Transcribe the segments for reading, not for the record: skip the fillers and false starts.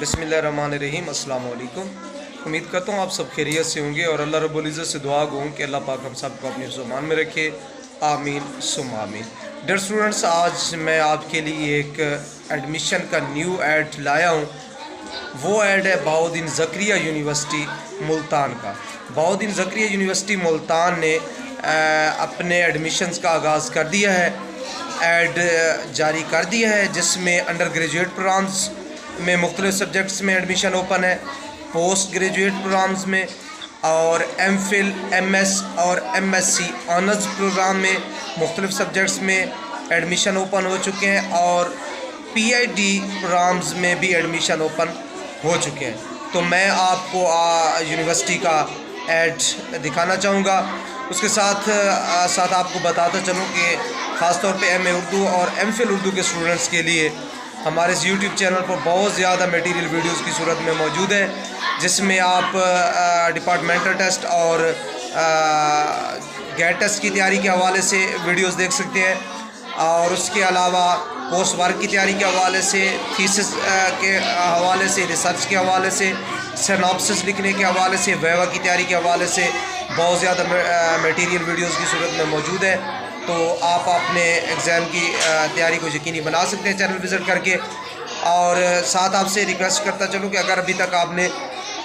बिस्मिल्लाहिर्रहमानिर्रहीम। अस्सलाम वालेकुम। उम्मीद करता हूँ आप सब खैरियत से होंगे और अल्लाह रब्बुल इज़्ज़त से दुआ गो कि अल्लाह पाक हम सब को अपनी ज़ुबान में रखे। आमीन सुम आमीन। डियर स्टूडेंट्स, आज मैं आपके लिए एक एडमिशन का न्यू ऐड लाया हूँ। वो ऐड है बहाउद्दीन ज़करिया यूनिवर्सिटी मुल्तान का। बहाउद्दीन ज़करिया यूनिवर्सिटी मुल्तान ने अपने एडमिशन्स का आगाज़ कर दिया है, ऐड जारी कर दिया है, जिसमें अंडर ग्रेजुएट प्रोग्राम्स में मुख्तलिफ़ सब्जेक्ट्स में एडमिशन ओपन है, पोस्ट ग्रेजुएट प्रोग्राम्स में और एमफिल, एमएस और एमएससी ऑनर्स प्रोग्राम में मुख्तलिफ़ सब्जेक्ट्स में एडमिशन ओपन हो चुके हैं और पीआईडी प्रोग्राम्स में भी एडमिशन ओपन हो चुके हैं। तो मैं आपको यूनिवर्सिटी का ऐड दिखाना चाहूँगा। उसके साथ साथ आपको बताता चलूँ कि ख़ास तौर पे एमए उर्दू और एमफिल उर्दू के स्टूडेंट्स के लिए हमारे इस यूट्यूब चैनल पर बहुत ज़्यादा मटेरियल वीडियोस की सूरत में मौजूद है, जिसमें आप डिपार्टमेंटल टेस्ट और गेट टेस्ट की तैयारी के हवाले से वीडियोस देख सकते हैं और उसके अलावा कोर्स वर्क की तैयारी के हवाले से, थीसिस के हवाले से, रिसर्च के हवाले से, सिनॉप्सिस लिखने के हवाले से, वाइवा की तैयारी के हवाले से बहुत ज़्यादा मटेरियल वीडियोस की सूरत में मौजूद है। तो आप अपने एग्ज़ाम की तैयारी को यकीनी बना सकते हैं चैनल विज़िट करके। और साथ आपसे रिक्वेस्ट करता चलूँ कि अगर अभी तक आपने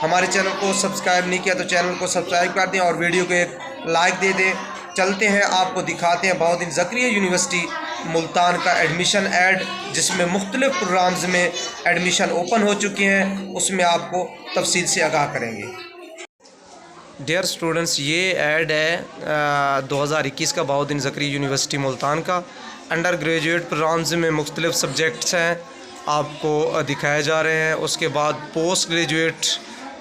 हमारे चैनल को सब्सक्राइब नहीं किया तो चैनल को सब्सक्राइब कर दें और वीडियो को एक लाइक दे दें। चलते हैं, आपको दिखाते हैं बहाउद्दीन ज़करिया यूनिवर्सिटी मुल्तान का एडमिशन ऐड, जिसमें मुख्तलिफ़ प्रोग्राम्स में एडमिशन ओपन हो चुके हैं, उसमें आपको तफसील से आगाह करेंगे। डियर स्टूडेंट्स, ये ऐड है 2021 का बहाउद्दीन ज़करिया यूनिवर्सिटी मुल्तान का। अंडर ग्रेजुएट प्रोग्राम्स में मुख्तलिफ़ सब्जेक्ट्स हैं आपको दिखाए जा रहे हैं। उसके बाद पोस्ट ग्रेजुएट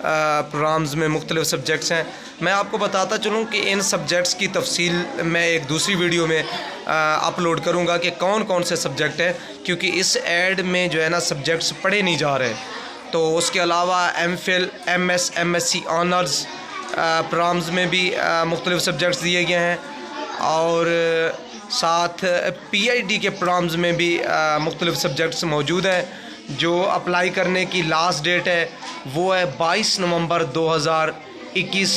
प्रोग्राम्स में मुख्तलिफ़ सब्जेक्ट्स हैं। मैं आपको बताता चलूँ कि इन सब्जेक्ट्स की तफसील मैं एक दूसरी वीडियो में अपलोड करूँगा कि कौन कौन से सब्जेक्ट हैं, क्योंकि इस ऐड में जो है ना सब्जेक्ट्स पढ़े नहीं जा रहे। तो उसके अलावा MPhil, MS, MSc honours programmes में भी मुख्तलिफ़ सब्जेक्ट्स दिए गए हैं और साथ पीआईडी के प्रोग्राम्स में भी मुख्तलिफ़ सब्जेक्ट्स मौजूद हैं। जो अप्लाई करने की लास्ट डेट है वो है 22 नवंबर 2021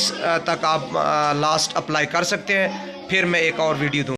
तक आप लास्ट अप्लाई कर सकते हैं। फिर मैं एक और वीडियो दूँ।